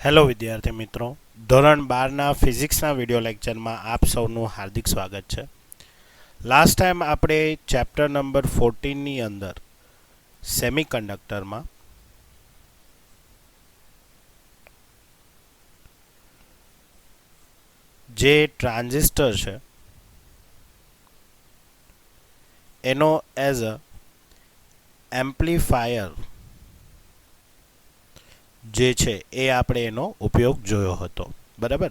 Hello વિદ્યાર્થી મિત્રો, ધોરણ 12ના ફિઝિક્સના વિડિયો લેક્ચરમાં આપ સૌનું હાર્દિક સ્વાગત છે. લાસ્ટ ટાઈમ આપણે ચેપ્ટર નંબર 14ની અંદર સેમિકન્ડક્ટરમાં જે ટ્રાન્ઝિસ્ટર છે એનો એઝ અ એમ્પ્લીફાયર જે છે એ આપણે એનો ઉપયોગ જોયો હતો. બરાબર,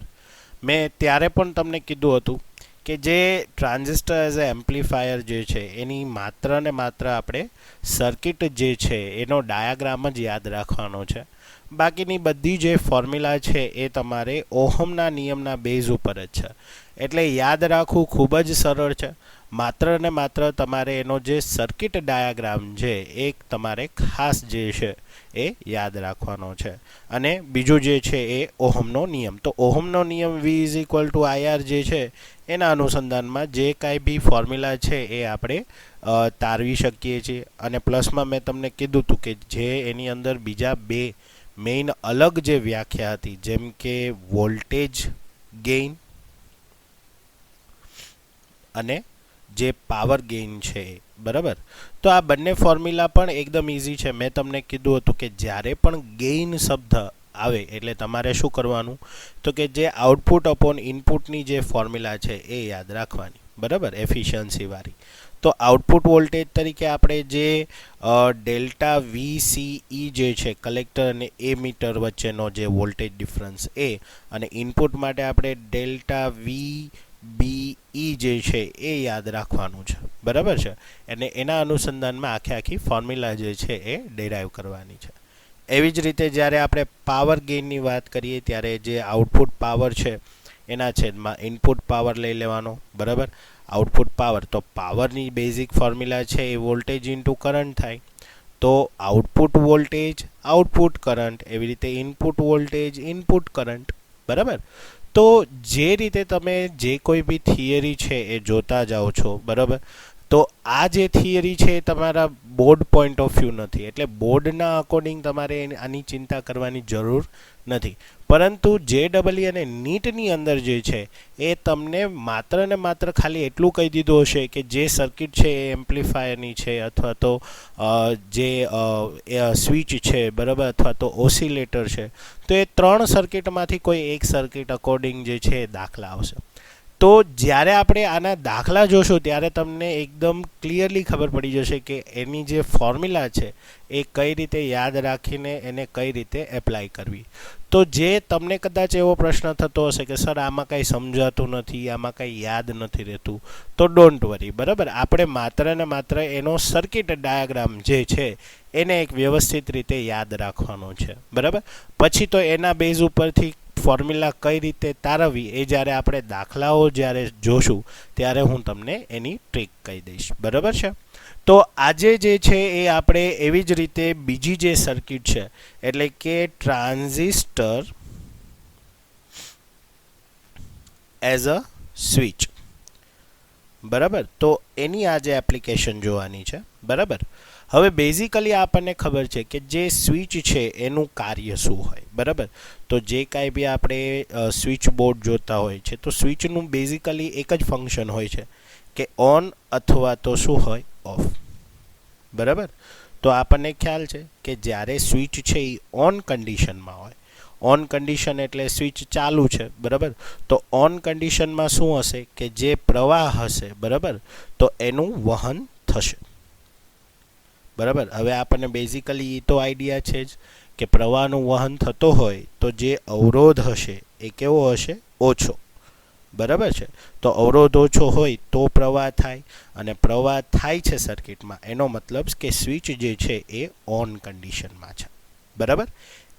મેં ત્યારે પણ તમને કીધું હતું કે જે ટ્રાન્ઝિસ્ટર એઝ અ એમ્પ્લીફાયર જે છે એની માત્ર ને માત્ર આપણે સર્કિટ જે છે એનો ડાયાગ્રામ જ યાદ રાખવાનો છે. બાકીની બધી જે ફોર્મ્યુલા છે એ તમારે ઓહમના નિયમના બેઝ ઉપર જ છે, એટલે યાદ રાખવું ખૂબ જ સરળ છે. માત્ર ને માત્ર તમારે એનો જે સર્કિટ ડાયાગ્રામ છે એ તમારે ખાસ જે છે એ યાદ રાખવાનો છે. અને બીજું જે છે એ ઓહમનો નિયમ. તો ઓહમનો નિયમ V = IR જે છે એના અનુસંધાનમાં જે કાંઈ બી ફોર્મ્યુલા છે એ આપણે તારવી શકીએ છીએ. અને પ્લસમાં મેં તમને કીધું હતું કે જે એની અંદર બીજા બે મેઇન અલગ જે વ્યાખ્યા હતી, જેમ કે વોલ્ટેજ ગેઇન અને જે પાવર ગેઇન છે. બરાબર, તો આ બંને ફોર્મ્યુલા પણ એકદમ ઇઝી છે. મેં તમને કીધું હતું કે જ્યારે પણ ગેઇન શબ્દ આવે એટલે તમારે શું કરવાનું, તો કે જે આઉટપુટ અપોન ઇનપુટની જે ફોર્મ્યુલા છે એ યાદ રાખવાની. બરાબર, એફિશિયન્સીવાળી. તો આઉટપુટ વોલ્ટેજ તરીકે આપણે જે ડેલ્ટા VCE જે છે કલેક્ટર અને એમીટર વચ્ચેનો જે વોલ્ટેજ ડિફરન્સ એ, અને ઇનપુટ માટે આપણે ડેલ્ટા VBE જે છે એ યાદ રાખવાનું છે. બરાબર છે, અને એના અનુસંધાનમાં આખી ફોર્મ્યુલા જે છે એ ડેરાઇવ કરવાની છે. એવી જ રીતે જ્યારે આપણે પાવર ગેઇનની વાત કરીએ ત્યારે જે આઉટપુટ પાવર છે એના છેદમાં ઇનપુટ પાવર લઈ લેવાનો. બરાબર, આઉટપુટ પાવર, તો પાવરની બેઝિક ફોર્મ્યુલા છે એ વોલ્ટેજ ઇન્ટુ કરંટ થાય. તો આઉટપુટ વોલ્ટેજ આઉટપુટ કરંટ, એવી રીતે ઇનપુટ વોલ્ટેજ ઇનપુટ કરંટ. બરાબર, તો જે રીતે તમે જે કોઈ બી થિયરી છે એ જોતા જાઓ છો, બરાબર, તો આ જે થિયરી છે એ તમારા બોર્ડ પોઈન્ટ ઓફ વ્યૂ નથી, એટલે બોર્ડના અકોર્ડિંગ તમારે આની ચિંતા કરવાની જરૂર નથી. પરંતુ JEE અને નીટની અંદર જે છે એ તમને માત્ર ને માત્ર ખાલી એટલું કહી દીધું હશે કે જે સર્કિટ છે એ એમ્પ્લીફાયરની છે, અથવા તો જે સ્વિચ છે, બરાબર, અથવા તો ઓસિલેટર છે. તો એ ત્રણ સર્કિટમાંથી કોઈ એક સર્કિટ અકોર્ડિંગ જે છે એ દાખલા આવશે. તો જ્યારે આપણે આના દાખલા જોશું ત્યારે તમને એકદમ ક્લિયરલી ખબર પડી જશે કે એની જે ફોર્મ્યુલા છે એ કઈ રીતે યાદ રાખીને એને કઈ રીતે એપ્લાય કરવી. તો જે તમને કદાચ એવો પ્રશ્ન થતો હશે કે સર આમાં કંઈ સમજાતું નથી, આમાં કંઈ યાદ નથી રહેતું, તો ડોન્ટ વરી. બરાબર, આપણે માત્ર ને માત્ર એનો સર્કિટ ડાયાગ્રામ જે છે એને એક વ્યવસ્થિત રીતે યાદ રાખવાનો છે. બરાબર, પછી તો એના બેઝ ઉપરથી ફોર્મ્યુલા કઈ રીતે તારવવી એ જ્યારે આપણે દાખલાઓ જ્યારે જોશું ત્યારે હું તમને એની ટ્રીક કહી દઈશ. બરાબર છે, તો આજે જે છે એ આપણે એવી જ રીતે બીજી જે સર્કિટ છે એટલે કે ટ્રાન્ઝિસ્ટર એઝ અ સ્વિચ, બરાબર, તો એની આજે એપ્લિકેશન જોવાની છે. બરાબર, હવે બેઝિકલી આપણને ખબર છે કે જે સ્વિચ છે એનું કાર્ય શું હોય. બરાબર, તો જે કાંઈ બી આપણે સ્વિચ બોર્ડ જોતા હોય છે તો સ્વિચનું બેઝિકલી એક જ ફંક્શન હોય છે કે ઓન અથવા તો શું હોય, ઓફ. બરાબર, તો આપણને ખ્યાલ છે કે જ્યારે સ્વિચ છે એ ઓન કન્ડિશનમાં હોય, ઓન કન્ડિશન એટલે સ્વિચ ચાલુ છે. બરાબર, તો ઓન કન્ડિશનમાં શું હશે કે જે પ્રવાહ હશે, બરાબર, તો એનું વહન થશે. બરાબર, હવે આપણને બેઝિકલી એ તો આઈડિયા છે જ કે પ્રવાહનું વહન થતો હોય તો જે અવરોધ હશે એ કેવો હશે, ઓછો. બરાબર છે, તો અવરોધ ઓછો હોય તો પ્રવાહ થાય, અને પ્રવાહ થાય છે સર્કિટમાં, એનો મતલબ કે સ્વિચ જે છે એ ઓન કન્ડિશનમાં છે. બરાબર,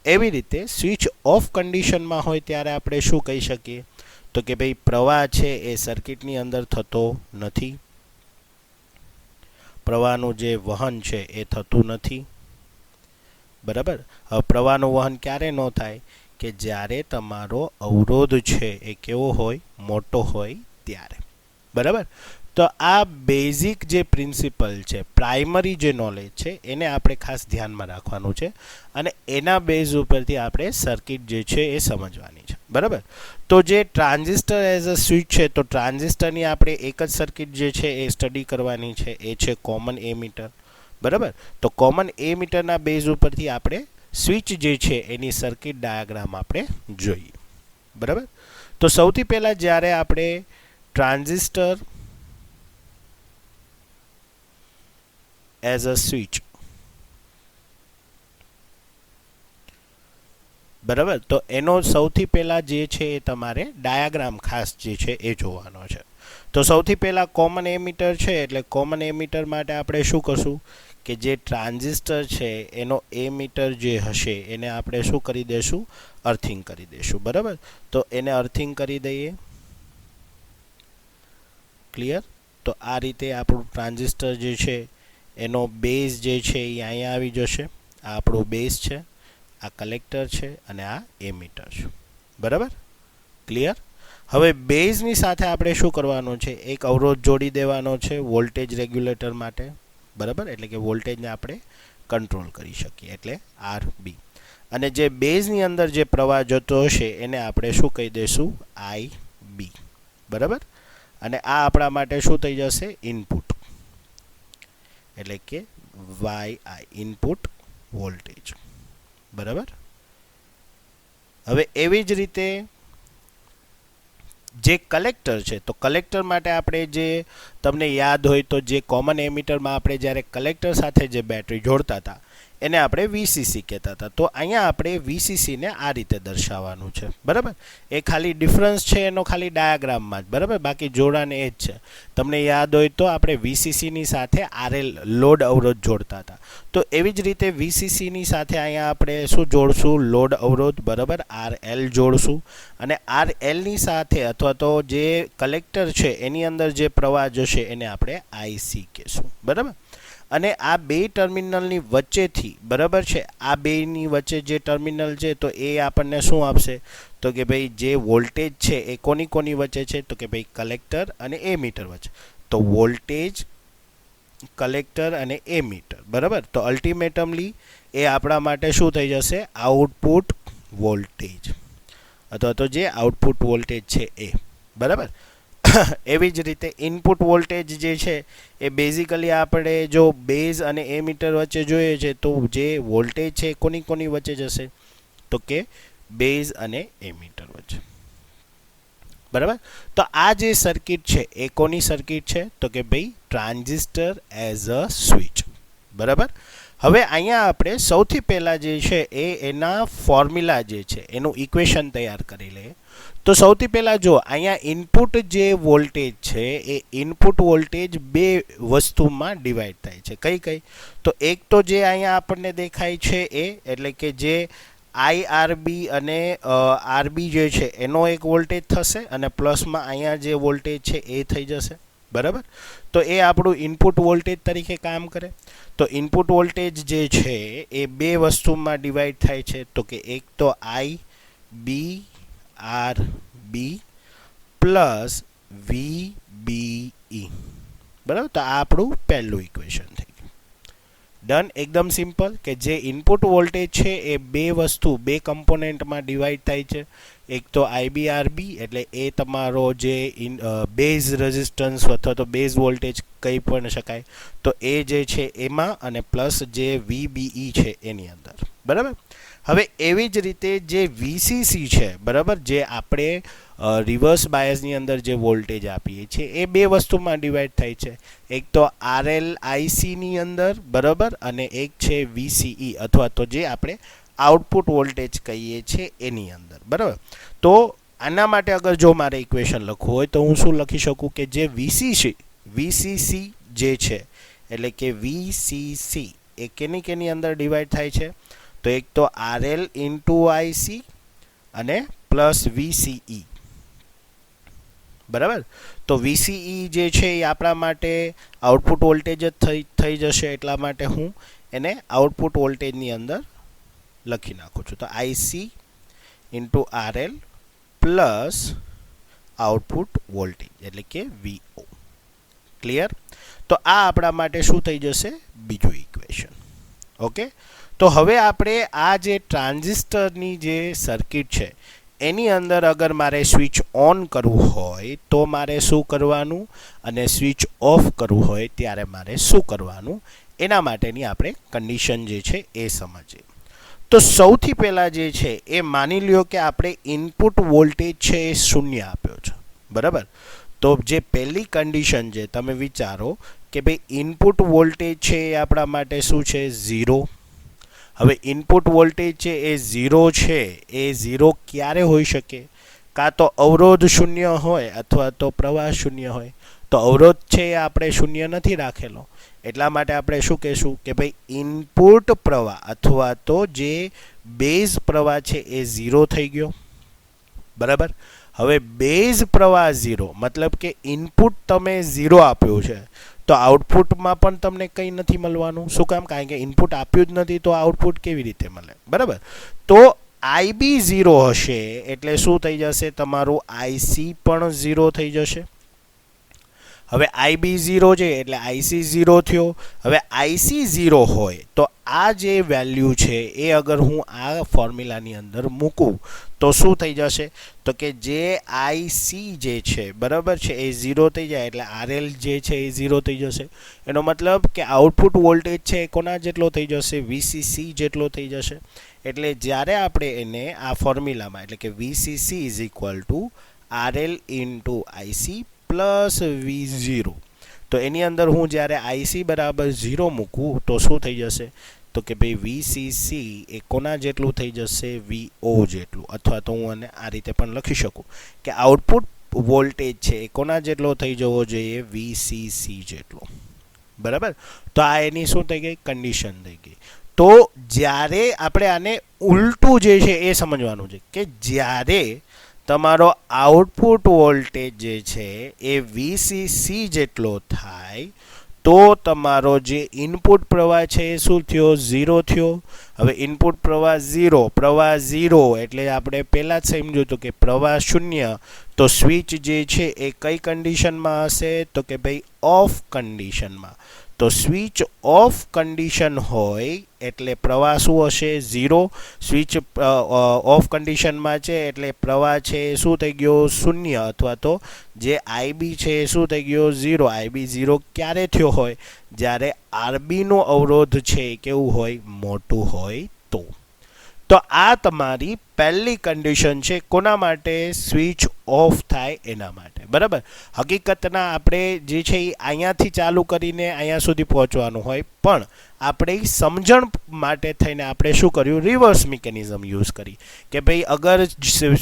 એવી રીતે સ્વિચ ઓફ કન્ડિશનમાં હોય ત્યારે આપણે શું કહી શકીએ, તો કે ભાઈ પ્રવાહ છે એ સર્કિટની અંદર થતો નથી, પ્રવાહનું જે વહન છે એ થતું નથી. બરાબર, હવે પ્રવાહનું વહન ક્યારે ન થાય, કે જ્યારે તમારો અવરોધ છે એ કેવો હોય, મોટો હોય ત્યારે. બરાબર, તો આ બેઝિક જે પ્રિન્સિપલ છે, પ્રાઇમરી જે નોલેજ છે, એને આપણે ખાસ ધ્યાનમાં રાખવાનું છે અને એના બેઝ ઉપરથી આપણે સર્કિટ જે છે એ સમજવાની છે, બરાબર. તો જે ટ્રાન્ઝિસ્ટર એઝ અ સ્વિચ છે, તો ટ્રાન્ઝિસ્ટરની આપણે એક જ સર્કિટ જે છે એ સ્ટડી કરવાની છે, એ છે કોમન એમીટર, બરાબર. તો કોમન એમીટરના બેઝ ઉપરથી આપણે સ્વિચ જે છે એની સર્કિટ ડાયાગ્રામ આપણે જોઈએ, બરાબર. તો સૌથી પહેલાં જ્યારે આપણે ટ્રાન્ઝિસ્ટર એઝ અ સ્વિચ, બરાબર, તો એનો સૌથી પહેલાં જે છે એ તમારે ડાયાગ્રામ ખાસ જે છે એ જોવાનો છે. તો સૌથી પહેલાં કોમન એમીટર છે, એટલે કોમન એમીટર માટે આપણે શું કરશું કે જે ટ્રાન્ઝિસ્ટર છે એનો એમીટર જે હશે એને આપણે શું કરી દઈશું, અર્થિંગ કરી દઈશું, બરાબર. તો એને અર્થિંગ કરી દઈએ, ક્લિયર. તો આ રીતે આપણું ટ્રાન્ઝિસ્ટર જે છે એનો બેઝ જે છે એ અહીંયા આવી જશે. આ આપણું બેઝ છે, આ કલેક્ટર છે અને આ એમીટર છે, બરાબર, ક્લિયર. હવે બેઝની સાથે આપણે શું કરવાનું છે, એક અવરોધ જોડી દેવાનો છે વોલ્ટેજ રેગ્યુલેટર માટે, બરાબર, એટલે કે વોલ્ટેજને આપણે કંટ્રોલ કરી શકીએ, એટલે RB. અને જે બેઝની અંદર જે પ્રવાહ જતો હશે એને આપણે શું કહી દઈશું, IB, બરાબર. અને આ આપણા માટે શું થઈ જશે, ઇનપુટ, એટલે કે YI, ઇનપુટ વોલ્ટેજ, બરાબર. હવે એવી જ રીતે જે કલેક્ટર છે, તો કલેક્ટર માટે આપણે જે તમને યાદ હોય તો જે કોમન એમીટરમાં આપણે જ્યારે કલેક્ટર સાથે જે બેટરી જોડતા હતા એને આપણે VCC કહેતા હતા. તો અહીંયા આપણે VCCને આ રીતે દર્શાવવાનું છે, બરાબર. એ ખાલી ડિફરન્સ છે એનો ખાલી ડાયાગ્રામમાં જ, બરાબર, બાકી જોડાને એ જ છે. તમને યાદ હોય તો આપણે VCCની સાથે RL લોડ અવરોધ જોડતા હતા. તો એવી જ રીતે VCCની સાથે અહીંયા આપણે શું જોડશું, લોડ અવરોધ, બરાબર, RL જોડશું. અને RLની સાથે અથવા તો જે કલેક્ટર છે એની અંદર જે પ્રવાહ જશે એને આપણે IC કહેશું, બરાબર. અને આ બે ટર્મિનલની વચ્ચેથી, બરાબર છે, આ બેની વચ્ચે જે ટર્મિનલ છે તો એ આપણને શું આપશે, તો કે ભાઈ જે વોલ્ટેજ છે એ કોની કોની વચ્ચે છે, તો કે ભાઈ કલેક્ટર અને એમીટર વચ્ચે. તો વોલ્ટેજ, કલેક્ટર અને એમીટર, બરાબર. તો અલ્ટિમેટમલી એ આપણા માટે શું થઈ જશે, આઉટપુટ વોલ્ટેજ, અથવા તો જે આઉટપુટ વોલ્ટેજ છે એ, બરાબર. એવી જ રીતે ઇનપુટ વોલ્ટેજ જે છે એ બેઝિકલી આપણે જો બેઝ અને એમીટર વચ્ચે જોઈએ છે તો જે વોલ્ટેજ છે કોની કોની વચ્ચે જશે, તો કે બેઝ અને એમીટર વચ્ચે, બરાબર. તો આ જે સર્કિટ છે એ કોની સર્કિટ છે, તો કે ભાઈ ટ્રાન્ઝિસ્ટર એઝ અ સ્વિચ, બરાબર. હવે અહીંયા આપણે સૌથી પહેલાં જે છે એ એના ફોર્મ્યુલા જે છે એનું ઇક્વેશન તૈયાર કરી લઈએ. તો સૌથી પહેલાં જો અહીંયા ઇનપુટ જે વોલ્ટેજ છે એ ઇનપુટ વોલ્ટેજ બે વસ્તુમાં ડિવાઈડ થાય છે, કઈ કઈ, તો એક તો જે અહીંયા આપણને દેખાય છે એ, એટલે કે જે IRB અને RB જે છે એનો એક વોલ્ટેજ થશે અને પ્લસમાં અહીંયા જે વોલ્ટેજ છે એ થઈ જશે, બરાબર. તો એ આપણું ઇનપુટ વોલ્ટેજ તરીકે કામ કરે. તો ઇનપુટ વોલ્ટેજ જે છે એ બે વસ્તુમાં ડિવાઈડ થાય છે, તો કે એક તો IBRB પ્લસ VBE, બરાબર. તો આ આપણું પહેલું ઇક્વેશન થઈ ગયું, ડન. એકદમ સિમ્પલ કે જે ઇનપુટ વોલ્ટેજ છે એ બે વસ્તુ, બે કમ્પોનેન્ટમાં ડિવાઈડ થાય છે. એક તો IBRB એટલે એ તમારો જે બેઝ રેઝિસ્ટન્સ અથવા તો બેઝ વોલ્ટેજ કહી પણ શકાય, તો એ જે છે એમાં, અને પ્લસ જે VBE છે એની અંદર, બરાબર. હવે એવી જ રીતે જે VCC છે, બરાબર, જે આપણે રિવર્સ બાયસની અંદર જે વોલ્ટેજ આપીએ છીએ એ બે વસ્તુમાં ડિવાઈડ થાય છે. એક તો RLICની અંદર, બરાબર, અને એક છે VCE અથવા તો જે આપણે આઉટપુટ વોલ્ટેજ કહીએ છીએ એની અંદર, બરાબર. તો આના માટે અગર જો મારે ઇક્વેશન લખવું હોય તો હું શું લખી શકું કે જે VCC જે છે, એટલે કે VCC એ કેની અંદર ડિવાઈડ થાય છે, તો એક તો RL ઇન્ટુ IC અને પ્લસ VCE, બરાબર. તો VCE જે છે એ આપણા માટે આઉટપુટ વોલ્ટેજ જ થઈ જશે, એટલા માટે હું એને આઉટપુટ વોલ્ટેજની અંદર લખી નાખું છું. તો IC into RL plus output voltage એટલે કે VO, ક્લિયર? તો આ આપણા માટે શું થઈ જશે? બીજું ઇક્વેશન. ઓકે, તો હવે આપણે આ જે ટ્રાન્ઝિસ્ટરની જે સર્કિટ છે એની અંદર અગર મારે સ્વિચ ઓન કરવું હોય તો મારે શું કરવાનું, અને સ્વિચ ઓફ કરવું હોય ત્યારે મારે શું કરવાનું, એના માટેની આપણે કન્ડિશન જે છે એ સમજીએ. તો સૌથી પહેલાં જે છે એ માની લ્યો કે આપણે ઇનપુટ વોલ્ટેજ છે એ 0 આપ્યો છે, બરાબર? તો જે પહેલી કન્ડિશન છે, તમે વિચારો કે ભાઈ ઇનપુટ વોલ્ટેજ છે એ આપણા માટે શું છે? 0. હવે ઇનપુટ વોલ્ટેજ છે એ 0 છે, એ 0 ક્યારે હોઈ શકે? કાં તો અવરોધ 0 હોય અથવા તો પ્રવાહ 0 હોય. તો અવરોધ છે એ આપણે 0 નથી રાખેલો, એટલા માટે આપણે શું કહેશું કે ભાઈ ઇનપુટ પ્રવાહ અથવા તો જે બેઝ પ્રવાહ છે એ 0 થઈ ગયો, બરાબર? હવે બેઝ પ્રવાહ 0 મતલબ કે ઇનપુટ તમે 0 આપ્યું છે તો આઉટપુટમાં પણ તમને કંઈ નથી મળવાનું. શું કામ? કારણ કે ઇનપુટ આપ્યું જ નથી તો આઉટપુટ કેવી રીતે મળે, બરાબર? તો IB 0 હશે એટલે શું થઈ જશે? તમારું IC પણ 0 થઈ જશે. હવે IB 0 છે એટલે IC 0 થયો. હવે IC 0 હોય તો આ જે વેલ્યુ છે એ અગર હું આ ફોર્મ્યુલાની અંદર મૂકું તો શું થઈ જશે? તો કે જે IC જે છે, બરાબર છે, એ 0 થઈ જાય એટલે RL જે છે એ 0 થઈ જશે. એનો મતલબ કે આઉટપુટ વોલ્ટેજ છે એ કોના જેટલો થઈ જશે? VCC જેટલો થઈ જશે. એટલે જ્યારે આપણે એને આ ફોર્મ્યુલામાં એટલે કે VCC is equal to RL into IC plus V0, તો એની અંદર હું જ્યારે IC બરાબર 0 મૂકું તો શું થઈ જશે? તો કે ભાઈ VCC એ કોના જેટલું થઈ જશે? VO જેટલું. અથવા તો હું આને આ રીતે પણ લખી શકું કે આઉટપુટ વોલ્ટેજ છે એ કોના જેટલો થઈ જવો જોઈએ? VCC જેટલો, બરાબર? તો આ એની શું થઈ ગઈ? કન્ડિશન થઈ ગઈ. તો જ્યારે આપણે આને ઉલટું જે છે એ સમજવાનું છે કે જ્યારે તમારો આઉટપુટ વોલ્ટેજ જે છે એ VCC જેટલો થાય તો તમારો જે ઇનપુટ પ્રવાહ છે એ શું થયો? 0 થયો. હવે ઇનપુટ પ્રવાહ 0, પ્રવાહ 0 એટલે આપણે પહેલાં જ સમજ્યું હતું કે પ્રવાહ 0, તો સ્વિચ જે છે એ કઈ કન્ડિશનમાં હશે? તો કે ભાઈ ઓફ કન્ડિશનમાં. તો સ્વિચ ઓફ કન્ડિશન હોય એટલે પ્રવાહ શું હશે? 0. સ્વિચ ઓફ કન્ડિશનમાં છે એટલે પ્રવાહ છે એ શું થઈ ગયો? 0. અથવા તો જે IB છે એ શું થઈ ગયો? 0. IB 0 ક્યારે થયો હોય? જ્યારે RB નો અવરોધ છે એ કેવું હોય? મોટું હોય તો. તો આ તમારી પહેલી કન્ડિશન છે કોના માટે? સ્વિચ ઓફ થાય એના માટે, બરાબર? હકીકતના આપણે જે છે એ અહીંયાથી ચાલુ કરીને અહીંયા સુધી પહોંચવાનું હોય, પણ આપણે સમજણ માટે થઈને આપણે શું કર્યું? રિવર્સ મિકેનિઝમ યુઝ કરી કે ભાઈ અગર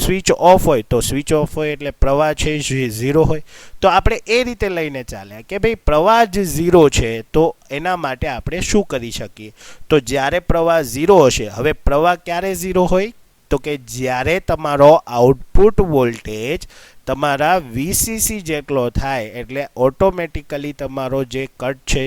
સ્વિચ ઓફ હોય તો સ્વિચ ઓફ હોય એટલે પ્રવાહ છે 0 હોય, તો આપણે એ રીતે લઈને ચાલ્યા કે ભાઈ પ્રવાહ જ 0 છે તો એના માટે આપણે શું કરી શકીએ? તો જ્યારે પ્રવાહ 0 હશે, હવે પ્રવાહ ક્યારે 0 હોય? તો કે જ્યારે તમારો આઉટપુટ વોલ્ટેજ તમારા VCC જેટલો થાય એટલે ઓટોમેટિકલી તમારો જે કટ છે,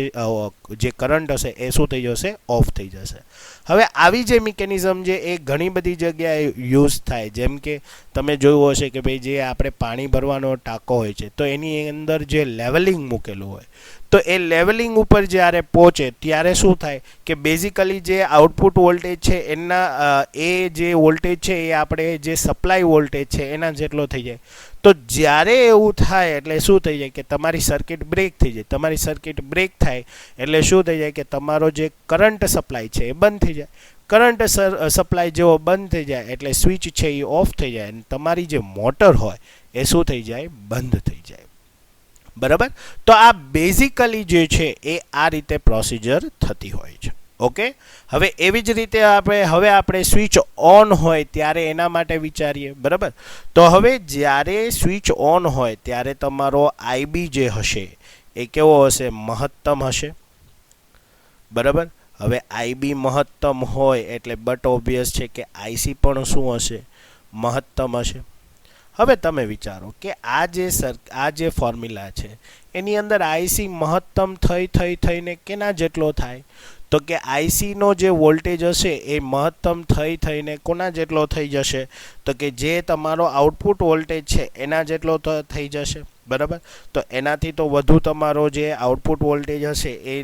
જે કરંટ હશે એ શું થઈ જશે? ઓફ થઈ જશે. હવે આવી જે મિકેનિઝમ છે એ ઘણી બધી જગ્યાએ યુઝ થાય. જેમ કે તમે જોયું હશે કે ભાઈ જે આપણે પાણી ભરવાનો ટાંકો હોય છે તો એની અંદર જે લેવલિંગ મૂકેલું હોય, તો એ લેવલિંગ ઉપર જ્યારે પહોંચે ત્યારે શું થાય કે બેઝિકલી જે આઉટપુટ વોલ્ટેજ છે એના એ જે વોલ્ટેજ છે એ આપણે જે સપ્લાય વોલ્ટેજ છે એના જેટલો થઈ જાય. તો જ્યારે એવું થાય એટલે શું થઈ જાય કે તમારી સર્કિટ બ્રેક થઈ જાય. તમારી સર્કિટ બ્રેક થાય એટલે શું થઈ જાય કે તમારો જે કરંટ સપ્લાય છે એ બંધ થઈ જાય. કરંટ સપ્લાય જેવો બંધ થઈ જાય એટલે સ્વિચ છે એ ઓફ થઈ જાય અને તમારી જે મોટર હોય એ શું થઈ જાય? બંધ થઈ જાય, બરાબર? તો આ બેઝિકલી જે છે એ આ રીતે પ્રોસિજર થતી હોય છે. ઓકે, હવે એવી જ રીતે આપણે સ્વિચ ઓન હોય ત્યારે એના માટે વિચારીએ, બરાબર? તો હવે જ્યારે સ્વિચ ઓન હોય ત્યારે તમારો IB જે હશે એ કેવો હશે? મહત્તમ હશે, બરાબર? હવે IB મહત્તમ હોય એટલે બટ ઓબ્વિયસ છે કે IC પણ શું હશે? મહત્તમ હશે. હવે તમે વિચારો કે આ જે ફોર્મ્યુલા છે એની અંદર IC મહત્તમ થઈને કેના જેટલો થાય? તો કે IC નો જે વોલ્ટેજ હશે એ મહત્તમ થઈને કોના જેટલો થઈ જશે? તો કે જે તમારો આઉટપુટ વોલ્ટેજ છે એના જેટલો થઈ જશે. બરાબર. તો એનાથી તો વધુ તમારો જે આઉટપુટ વોલ્ટેજ હશે એ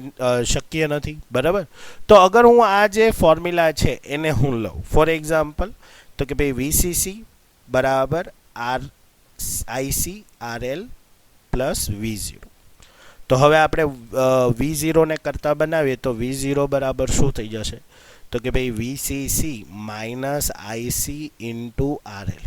શક્ય નથી. બરાબર. તો અગર હું આ જે ફોર્મ્યુલા છે એને હું લઉં ફોર એક્ઝામ્પલ, તો કે ભાઈ વીસીસી બરાબર આર આઈસી આરએલ પ્લસ વી0. તો હવે આપણે વી0ને કરતાં બનાવીએ તો વી0 બરાબર શું થઈ જશે, તો કે ભાઈ VCC minus IC into RL.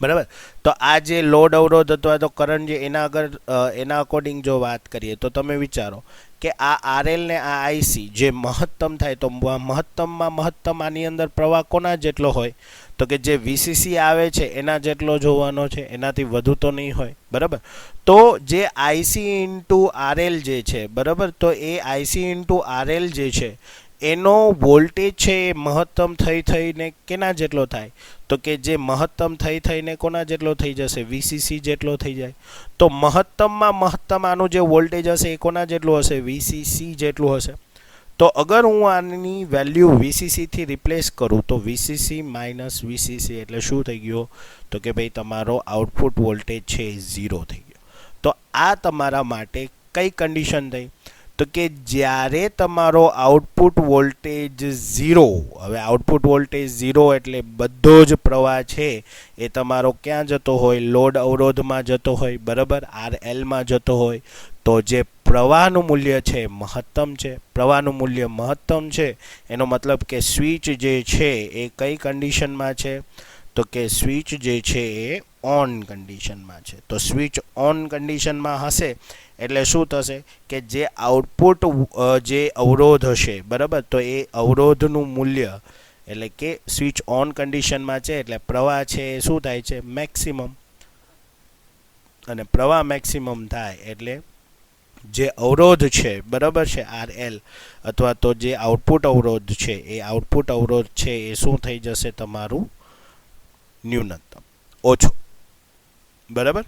બરાબર. તો આ જે લોડ અવરોધ અથવા તો કરંટ જે એના અકોર્ડિંગ જો વાત કરીએ તો તમે વિચારો કે આ આરએલ ને આ આઈસી જે મહત્તમ થાય તો મહત્તમમાં મહત્તમ આની અંદર પ્રવાહ કોના જેટલો હોય, તો કે જે વીસીસી આવે છે એના જેટલો જોવાનો છે, એનાથી વધુ તો નહીં હોય. બરાબર. તો જે આઈસી ઇન્ટુ આરએલ જે છે, બરાબર, તો એ આઈસી ઇન્ટુ આરએલ જે છે એનો વોલ્ટેજ છે એ મહત્તમ થઈને કેના જેટલો થાય, તો કે જે મહત્તમ થઈને કોના જેટલો થઈ જશે, વીસીસી જેટલો થઈ જાય. તો મહત્તમમાં મહત્તમ આનું જે વોલ્ટેજ હશે એ કોના જેટલું હશે, વીસીસી જેટલું હશે. તો અગર હું આની વેલ્યુ વીસીસીથી રિપ્લેસ કરું તો વીસીસી માઇનસ વીસીસી એટલે શું થઈ ગયો, તો કે ભાઈ તમારો આઉટપુટ વોલ્ટેજ છે એ 0 થઈ ગયો. તો આ તમારા માટે કઈ કન્ડિશન થઈ, તો કે જ્યારે તમારો આઉટપુટ વોલ્ટેજ 0, હવે આઉટપુટ વોલ્ટેજ 0 એટલે બધો જ પ્રવાહ છે એ તમારો ક્યાં જતો હોય, લોડ અવરોધમાં જતો હોય. બરાબર. આરએલમાં જતો હોય. તો જે પ્રવાહનું મૂલ્ય છે મહત્તમ છે. પ્રવાહનું મૂલ્ય મહત્તમ છે એનો મતલબ કે સ્વિચ જે છે એ કઈ કન્ડિશનમાં છે, તો કે સ્વિચ જે છે એ ઓન કન્ડિશનમાં છે. તો સ્વિચ ઓન કન્ડિશનમાં હશે એટલે શું થશે કે જે આઉટપુટ જે અવરોધ હશે, બરાબર, તો એ અવરોધનું મૂલ્ય એટલે કે સ્વિચ ઓન કન્ડિશનમાં છે એટલે પ્રવાહ છે એ શું થાય છે, મેક્સિમમ. અને પ્રવાહ મેક્સિમમ થાય એટલે જે અવરોધ છે, બરાબર છે, આરએલ અથવા તો જે આઉટપુટ અવરોધ છે એ આઉટપુટ અવરોધ છે એ શું થઈ જશે, તમારું ન્યૂનતમ, ઓછો. બરાબર.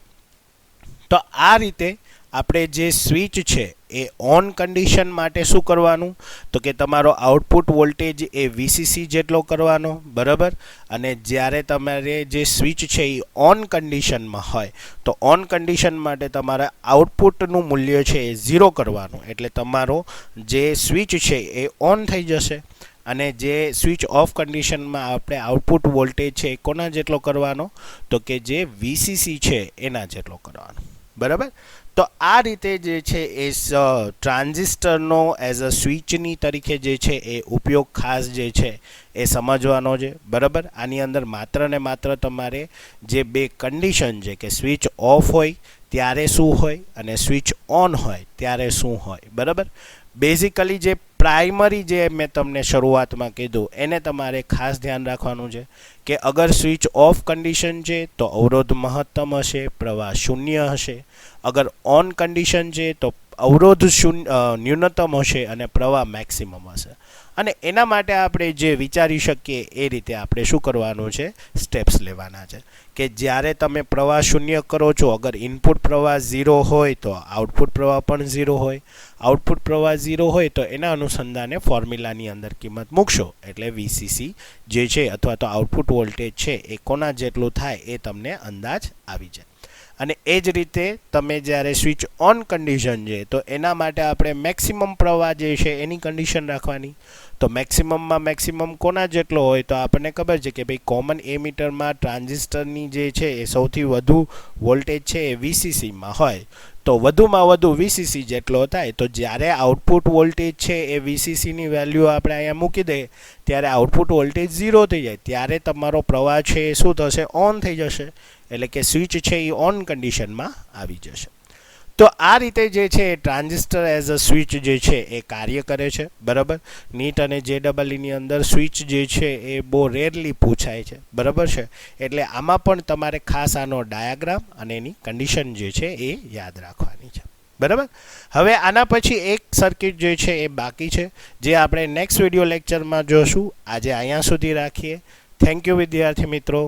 તો આ રીતે આપણે જે સ્વિચ છે એ ઓન કન્ડિશન માટે શું કરવાનું, તો કે તમારો આઉટપુટ વોલ્ટેજ એ વીસીસી જેટલો કરવાનો. બરાબર. અને જ્યારે તમારે જે સ્વિચ છે એ ઓન કન્ડિશનમાં હોય તો ઓન કન્ડિશન માટે તમારે આઉટપુટનું મૂલ્ય છે એ 0 કરવાનું. એટલે તમારો જે સ્વિચ છે એ ઓન થઈ જશે. અને જે સ્વિચ ઓફ કન્ડિશનમાં આપણે આઉટપુટ વોલ્ટેજ છે એ કોના જેટલો કરવાનો, તો કે જે વીસીસી છે એના જેટલો કરવાનો. બરાબર. તો આ રીતે જે છે એ ટ્રાન્ઝિસ્ટરનો એઝ અ સ્વિચની તરીકે જે છે એ ઉપયોગ ખાસ જે છે એ સમજવાનો છે. બરાબર. આની અંદર માત્ર ને માત્ર તમારે જે બે કન્ડિશન છે કે સ્વિચ ઓફ હોય ત્યારે શું હોય અને સ્વિચ ઓન હોય ત્યારે શું હોય. બરાબર. બેઝિકલી જે પ્રાઇમરી જે મેં તમને શરૂઆતમાં કીધું એને તમારે ખાસ ધ્યાન રાખવાનું છે કે અગર સ્વિચ ઓફ કન્ડિશન છે તો અવરોધ મહત્તમ હશે, પ્રવાહ શૂન્ય હશે. અગર ઓન કન્ડિશન છે તો અવરોધ ન્યૂનતમ હશે અને પ્રવાહ મેક્સિમમ હશે. અને એના માટે આપણે જે વિચારી શકીએ એ રીતે આપણે શું કરવાનું છે, સ્ટેપ્સ લેવાના છે કે જ્યારે તમે પ્રવાહ શૂન્ય કરો છો, અગર ઇનપુટ પ્રવાહ 0 હોય તો આઉટપુટ પ્રવાહ પણ 0 હોય. આઉટપુટ પ્રવાહ 0 હોય તો એના અનુસંધાને ફોર્મ્યુલાની અંદર કિંમત મૂકશો એટલે વીસીસી જે છે અથવા તો આઉટપુટ વોલ્ટેજ છે એ કોના જેટલું થાય એ તમને અંદાજ આવી જાય. અને એ જ રીતે તમે જ્યારે સ્વિચ ઓન કન્ડિશન છે તો એના માટે આપણે મેક્સિમમ પ્રવાહ જે છે એની કન્ડિશન રાખવાની. તો મેક્સિમમમાં મેક્સિમમ કોના જેટલો હોય તો આપણને ખબર છે કે ભાઈ કોમન એમીટરમાં ટ્રાન્ઝિસ્ટરની જે છે એ સૌથી વધુ વોલ્ટેજ છે એ વીસીસીમાં હોય. તો વધુમાં વધુ વીસીસી જેટલો થાય તો જ્યારે આઉટપુટ વોલ્ટેજ છે એ વીસીસીની વેલ્યુ આપણે અહીંયા મૂકી દઈએ ત્યારે આઉટપુટ વોલ્ટેજ 0 થઈ જાય ત્યારે તમારો પ્રવાહ છે એ શું થશે, ઓન થઈ જશે. એટલે કે સ્વિચ છે એ ઓન કન્ડિશનમાં આવી જશે. તો આ રીતે જે છે ટ્રાન્ઝિસ્ટર એઝ અ સ્વિચ જે છે એ કાર્ય કરે છે. બરાબર. નીટ અને જેડબલઈની અંદર સ્વિચ જે છે એ બહુ રેરલી પૂછાય છે. બરાબર છે. એટલે આમાં પણ તમારે ખાસ આનો ડાયાગ્રામ અને એની કન્ડિશન જે છે એ યાદ રાખવાની છે. બરાબર. હવે આના પછી એક સર્કિટ જે છે એ બાકી છે જે આપણે નેક્સ્ટ વિડીયો લેક્ચરમાં જોશું. આજે અહીંયા સુધી રાખીએ. થેન્ક યુ વિદ્યાર્થી મિત્રો.